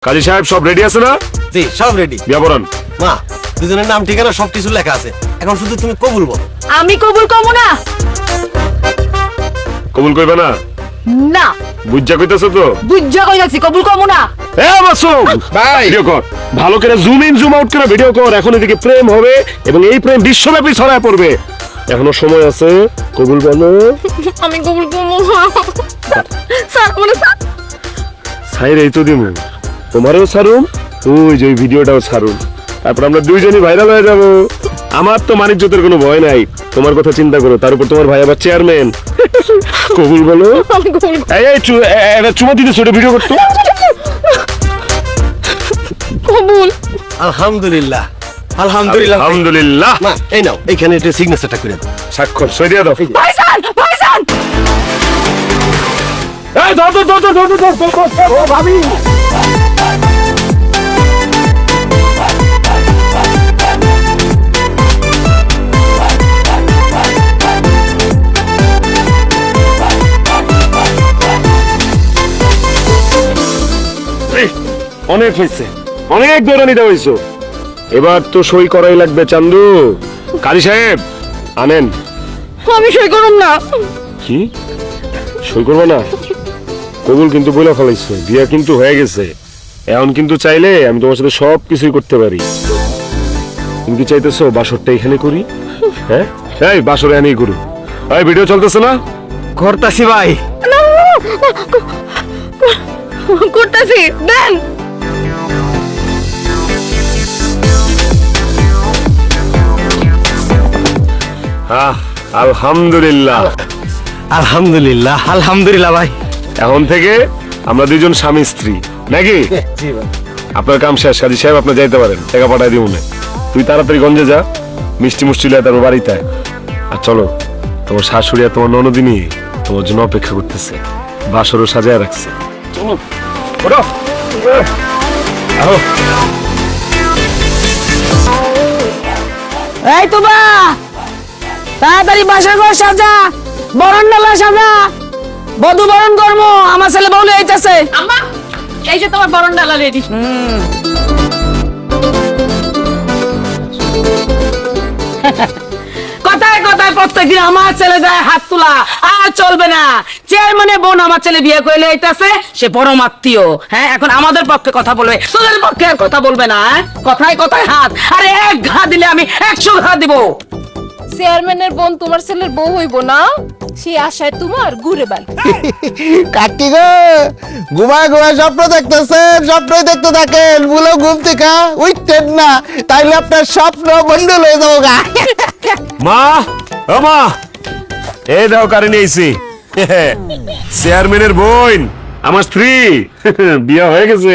কাজী সাহেব সব রেডি আছে না? জি সব রেডি। বিয়াবরণ মা দুজনের নাম ঠিকানা সবকিছু লেখা আছে, এখন শুধু তুমি কবুল বলো। আমি কবুল করবো না। কবুল কইবে না? না বুঝা কইতাছ তো? বুঝা কই যাচ্ছি, কবুল করবো না। এ মাসুম ভাই ভিডিও কর, ভালো করে জুম ইন জুম আউট করে ভিডিও কর। এখন এদিকে প্রেম হবে এবং এই প্রেম বিশ্বব্যাপী ছড়ায় পড়বে। এখনো সময় আছে, কবুল বলো। আমি কবুল করবো না। স্যার বলে সাইর এই তো দিমু, তোমারও ছাড়ুম, ওই যে ভিডিওটাও ছাড়ুম, তারপর আমরা দুইজনই ভাইরাল হয়ে যাব। আমার তো মানিজ্যতের কোনো ভয় নাই, তোমার কথা চিন্তা করো। তার উপর তোমার ভাই আবার চেয়ারম্যান। কবুল বলো। আমি কবুল এই এটা চুমা দিতে ছোট ভিডিও করতো। কবুল। আলহামদুলিল্লাহ আলহামদুলিল্লাহ। আলহামদুলিল্লাহ। মা এই নাও, এইখানে একটা সিগনেচারটা করে দাও। স্বাক্ষর সই দিয়ে দাও। ভাইজান ভাইজান এই ধর ধর ধর ধর ধর ধর। ও ভাবি অনেক হয়েছে, অনেক দৌড়ানি দেওয়া হয়েছে। এবার তো সই করাই লাগবে। চান্দু কাজী সাহেব আনেন। আমি সই করুম না। কি সই করবো না? কবুল কিন্তু বলে ফেলাইছে, বিয়া কিন্তু হয়ে গেছে। এখন কিন্তু চাইলে আমি তোমার সাথে সব কিছুই করতে পারি। তুমি কি চাইতেছো বাসরটা এখানে করি? হ্যাঁ এই বাসরে এনেই করু। এই ভিডিও চলতেছে না? করতাছি ভাই। করতেছি দেন। আলহামদুলিল্লাহ আলহামদুলিল্লাহ আলহামদুলিল্লাহ ভাই। এখন থেকে আমরা দুজন স্বামী স্ত্রী নাকি? জি ভাই। আপনার কাম শেষ, কাজী সাহেব আপনি যাইতে পারেন, টাকা পাঠাই দিব না। তুই তাড়াতাড়ি গঞ্জে যা, মিষ্টি মুষ্টি লিয়ে তারপর বাড়িতে আয়। আর চলো, তোমার শাশুড়ি আর তোমার ননদিনী তোমার জন্য অপেক্ষা করতেছে, বাসরও সাজায় রাখছে। চলো ওঠো। আহো। এই তো বা তাড়াতাড়ি বাসা ঘর সাজা, বরণ ডালা সাজা, বধূ বরণ করবো। আমার ছেলে বউলে আইতাছে। আম্মা এই যে তোমার বরণ ডালা রেডি। কথায় কথায় প্রত্যেকদিন আমার ছেলে যায় হাত তোলা, আর চলবে না। চেয়ারম্যানের বোন আমার ছেলে বিয়ে করে আইতাছে, সে পরম আত্মীয়। হ্যাঁ এখন আমাদের পক্ষে কথা বলবে, তোদের পক্ষে আর কথা বলবে না। কথায় কথায় হাত, আরে এক ঘা দিলে আমি 100 ঘা দিব। চেয়ারম্যানের বোন তোমার ছেলের বউ হইব না, সেই আশায় তোমার ঘুরে বেল। কাকি গো, ঘুমায় ঘুমায় স্বপ্ন দেখতেছেন, স্বপ্নই দেখতে থাকেন, ভুলেও ঘুম থেকে উঠতেন না, তাইলে আপনার স্বপ্ন বন্ধ হয়ে যাবো গা। মা ও মা, এই দাও কারে নিয়েছি। চেয়ারম্যানের বোন আমার স্ত্রী, বিয়া হয়ে গেছে।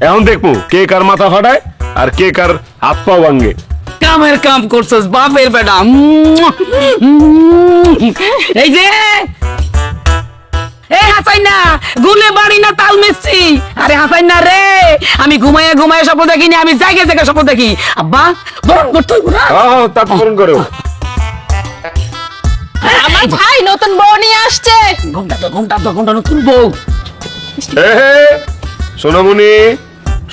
এখন দেখবো কে কার মাথা ফাটায় আর কে কার হাত পা ভাঙ্গে। কামের কাম করছস বাপের বেটা। এই যে এই হাসাইনা গুলে বাড়ি না তাল মিস্ত্রি। আরে হাসাইনা রে, আমি ঘুমাইয়া ঘুমাইয়া স্বপ্ন দেখিনি, আমি জায়গায় জায়গায় স্বপ্ন দেখি। আব্বা বরণ করতে হইব না? তারপর ফোন করো। আমার ভাই নতুন বউ নিয়ে আসছে। ঘুমটা নতুন বউ। সোনামণি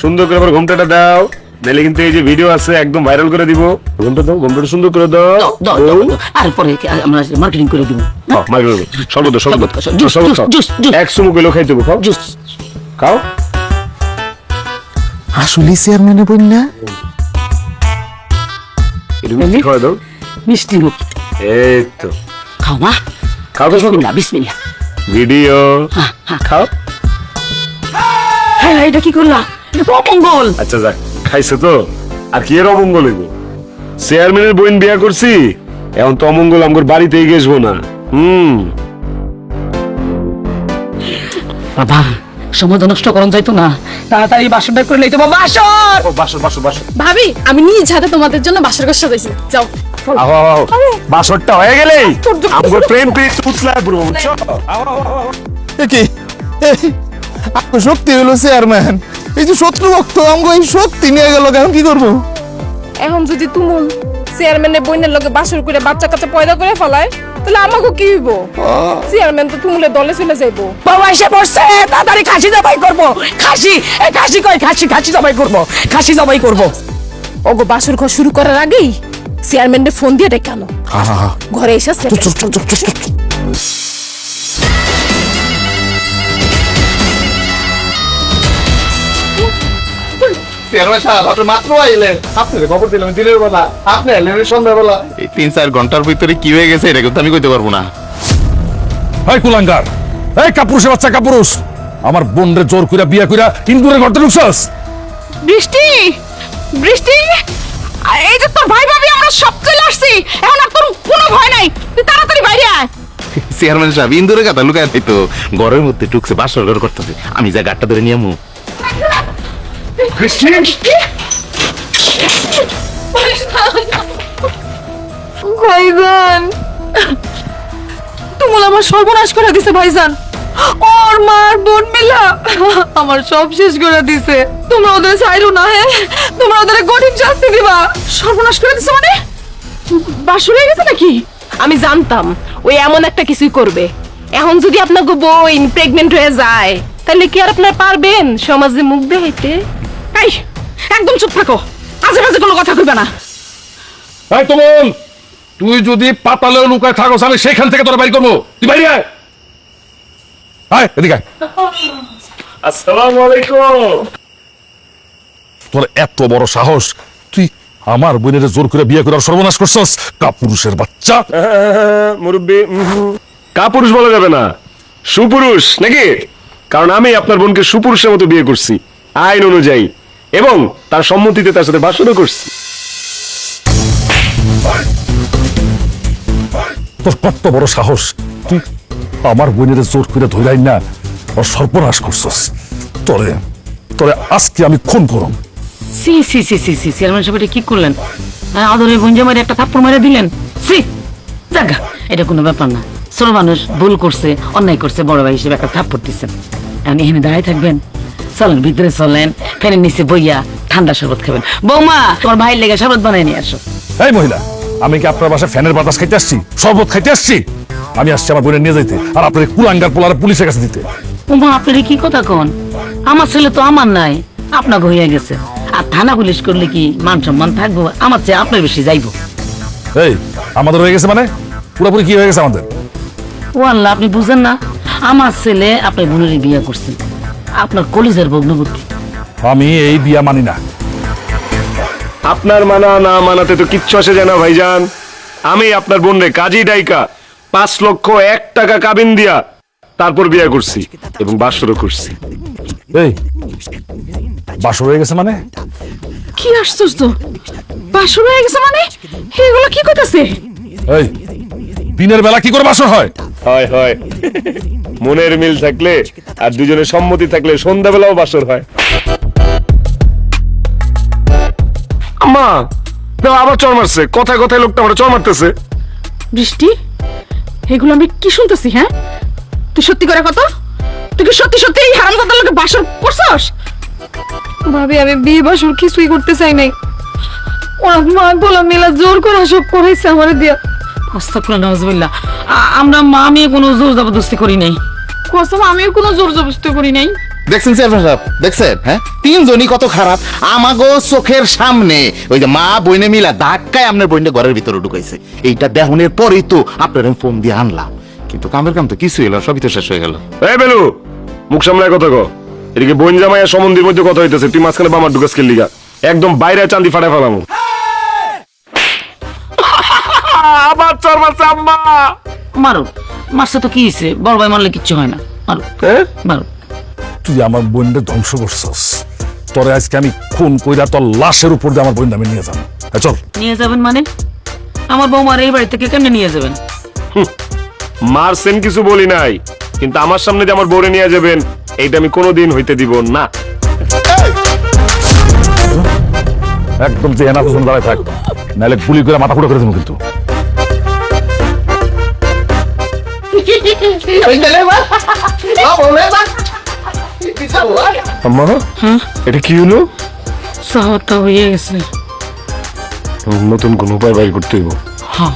সুন্দর করে আবার ঘুমটাটা দাও, নাইলে কিন্তু এই যে ভিডিও আছে একদম ভাইরাল করে দিব। ঘুমটা দাও, ঘুমটাটা সুন্দর করে দাও। আর পরে আমরা মার্কেটিং করে দিব। এক চুমুক হইলেও খাইতে হবে। খাও জুস খাও। আসলে চেয়ারম্যানের বোন না? খাওয়া দাও মিষ্টি হোক। এই তো খাও মা, খাও। বিসমিল্লাহ বিসমিল্লাহ। ভিডিও খাও। হ্যাঁ এটা কি করলা? এটা অমঙ্গল। আচ্ছা যাক, খাইছে তো আর কি এর অমঙ্গল হইব? চেয়ারম্যানের বোন বিয়া করছি, এখন তো অমঙ্গল আমগর বাড়িতেই গেছবো না। বাবা সময় নষ্ট করন যাইতো না, তাড়াতাড়ি বাসন বের করে লইতো। বাবা বাসন। বাসর বাসর বাসর। ভাবি আমি নিজ হাতে তোমাদের জন্য বাসর ঘর সাজাইছি, যাও। আহো আহো, বাসরটা হয়ে গেলেই আমগর প্রেম পেয়ে উতলায় পুরো। বুঝছো? কি আপনি সত্যি হলো চেয়ারম্যান? এই যে শত্রু ভক্ত আমাকে এই সত্যি নিয়ে গেল, এখন কি করবো? এখন যদি তুমি চেয়ারম্যানের বোনের লগে বাসর করে বাচ্চা কাচ্চা পয়দা করে ফেলায়, তাহলে আমাকে কি হইব? চেয়ারম্যান তো তুমুলে দলে চলে যাইবো। বাবা এসে পড়ছে, তাড়াতাড়ি খাসি জবাই করবো। খাসি খাসি কই, খাসি জবাই করবো, খাসি জবাই করবো। ওগো বাসর ঘর শুরু করার আগেই চেয়ারম্যানের ফোন দিয়ে ডেকে আনো। ঘরে এসে চেয়ারম্যান সাহেব আপনি মাত্র আইলেন, আপনাকে খবর দিলাম দিনের বেলা, আপনি এলেন সন্ধ্যাবেলা। এই 3-4 ঘন্টার ভিতরে কি হয়ে গেছে এটা কিন্তু আমি কইতে পারবো না। এই কুলাঙ্গার, এই কাপুরুষের বাচ্চা কাপুরুষ, আমার বোনরে জোর কইরা বিয়া কইরা ইন্দুরের ঘরতে ঢুকছস। বৃষ্টি বৃষ্টি, এই যে তোর ভাই ভাবি আমরা সব চলে আসছি, এখন আর তোর কোনো ভয় নাই, তুই তাড়াতাড়ি বাইরে আয়। চেয়ারম্যান সাহেব ইন্দুরের কথা লুকায় নাই তো, ঘরের মধ্যে ঢুকছে বাসর ঘর করতেছে, আমি যা গাড়টা ধরে নিয়ে আমু। ভাইজান তুমুল আমার সর্বনাশ করে দিছে ভাইজান। ওর মার বোন মিলা আমার সব শেষ করে দিছে। তোমরা ওদের ছাইরো না, হ্যাঁ তোমরা ওদের কঠিন শাস্তি দিবা। সর্বনাশ করে দিছে মানে? বাসুর হয়ে গেছে নাকি? আমি জানতাম ওই এমন একটা কিছুই করবে। এখন যদি আপনাকে বইন প্রেগনেন্ট হয়ে যায় তাহলে কি আর আপনারা পারবেন সমাজে মুখ দেখাইতে? এই একদম চুপ থাকো, আজে বাজে কোনো কথা কইবা না। এই তুমুল, তুই যদি পাতালে লুকায় থাকস আমি সেখান থেকে তোর বাইর করবো, তুই বাইরে আয়। আয় এদিকে আয়। আসসালামু আলাইকুম। তোর এত বড় সাহস, তুই আমার বোনের জোর করে বিয়ে করে সর্বনাশ করছস, কাপুরুষের বাচ্চা। মুরব্বী, কাপুরুষ বলা যাবে না, সুপুরুষ নাকি? কারণ আমি আপনার বোনকে সুপুরুষের মতো বিয়ে করছি আইন অনুযায়ী, এবং তার সম্মতিতে তার সাথে বাসরও করছি। তোর কত বড় সাহস, তুই আমার বোনের জোর করে ধইরাই না ও সর্বনাশ করছস। তোরে তোরে আজকে আমি খুন করব। সি সি সি সি সি, চেয়ারম্যান সাহেব এটা কি করলেন? আদরে গুঞ্জা মারি একটা থাপ্পড় মেরে দিলেন। সি জাগা, এটা কোনো ব্যাপার না। ছোট মানুষ ভুল করছে, অন্যায় করছে, বড় ভাই হিসেবে একটা থাপ্পড় দিচ্ছেন। এখন এখানে দাঁড়াই থাকবেন? চলেন ভিতরে চলেন, ফ্যানের নিচে বইয়া ঠান্ডা শরবত খাবেন। বৌমা তোমার ভাইয়ের লেগে শরবত বানাই নিয়ে আসো। এই মহিলা, আমি কি আপনার বাসায় ফ্যানের বাতাস খাইতে আসছি, শরবত খাইতে আসছি? আমি আসছি আমার বোনের নিয়ে যাইতে, আর আপনার এই কুলাঙ্গার পোলারে পুলিশের কাছে দিতে। উমা আপনার কি কথা কন? আমার ছেলে তো আমার নাই, আপনাকে হইয়া গেছে। আর থানা পুলিশ করলে কি মান সম্মান থাকবো? আমার চেয়ে আপনার বেশি যাইবো। এই আমাদের হয়ে গেছে মানে পুরোপুরি কি হয়ে গেছে আমাদের? ও আল্লাহ, আপনি বুঝেন না? আমার ছেলে আপনার বোনের বিয়ে করছেন, আপনার কলিজার ভগ্নবতী। আমি এই বিয়া মানি না। আপনার মানা না মানাতে তো কিচ্ছু আসে যায় না ভাইজান। আমি আপনার বোনরে কাজী ডাইকা 5,01,000 টাকা কাবিন দিয়া তারপর বিয়ে করছি এবং বাসরও করছি। এই বাসর হয়ে গেছে মানে? কি আশ্চর্য, বাসর হয়ে গেছে মানে? এগুলো কি কইতাছে? এই দিনের বেলা কি করে বাসর হয়? হয় হয়, মনের মিল থাকলে আর দুজনের সম্মতি থাকলে সন্ধ্যাবেলাও বাসর হয়। আম্মা দাও, আবার চর মারছে, কথায় কথায় লোকটা আমার চর মারতেছে। বৃষ্টি, এগুলো আমি কি শুনতেছি? হ্যাঁ তুই সত্যি করে কত? তুই কি সত্যি সত্যি এই হারামজাদার লোকে বাসর করছস? ভাবি আমি বিয়ে বাসর কিছুই করতে চাই নাই। ওরা মা বলা মেলা জোর করে সব করাইছে আমার দিয়া। আস্তাগফিরুল্লাহ, নাউজুবিল্লাহ। আমরা মা মেয়ে কোনো জোর জবরদস্তি করি নাই। কসম আমিও কোনো জোর জবরদস্তি করি নাই। দেখছেন চেয়ারম্যান সাহেব, দেখছেন? হ্যাঁ, তিনজনই কত খারাপ। আমাগো চোখের সামনে ওই যে মা বইনে মিলা ধাক্কায় আপনার বইনে ঘরের ভিতরে ঢুকাইছে। এইটা দেহনের পরেই তো আপনার আমি ফোন দিয়ে আনলাম, কিন্তু কামের কাম তো কিছু এলো, সবই তো শেষ হয়ে গেল। এই বেলু, মুখ সামলায় কথা কো। এদিকে বোন জামাইয়া সম্বন্ধের মধ্যে কথা হইতেছে, তুই মাঝখানে বামার ঢুকাস কে লিগা? একদম বাইরে চান্দি ফাটাই ফেলামু। আবার চর মারছে আম্মা। মারো, মারছে তো কি হয়েছে? বড় ভাই মারলে কিচ্ছু হয় না, মারো মারো। তুই আমার বোনকে ধ্বংস করছস, তোরে আজকে আমি খুন কইরা তোর লাশের উপর দিয়ে আমার বোন আমি নিয়ে যাবো। চল। নিয়ে যাবেন মানে? আমার বৌমার এই বাড়ি থেকে কেমনে নিয়ে যাবেন? মারছেন কিছু বলি নাই, কিন্তু আমার সামনে যে আমার বউরে নিয়ে যাবেন এইটা আমি কোনোদিন হইতে দিব না। একদম যে এনা পছন্দ দাঁড়ায় থাক, নাহলে গুলি করে মাথা ফুটো করে দেবো কিন্তু। আম্মা, এটা কি হলো? সাহতা হয়ে গেছে। নতুন কোন উপায় বাইর করতে হইব। হ্যাঁ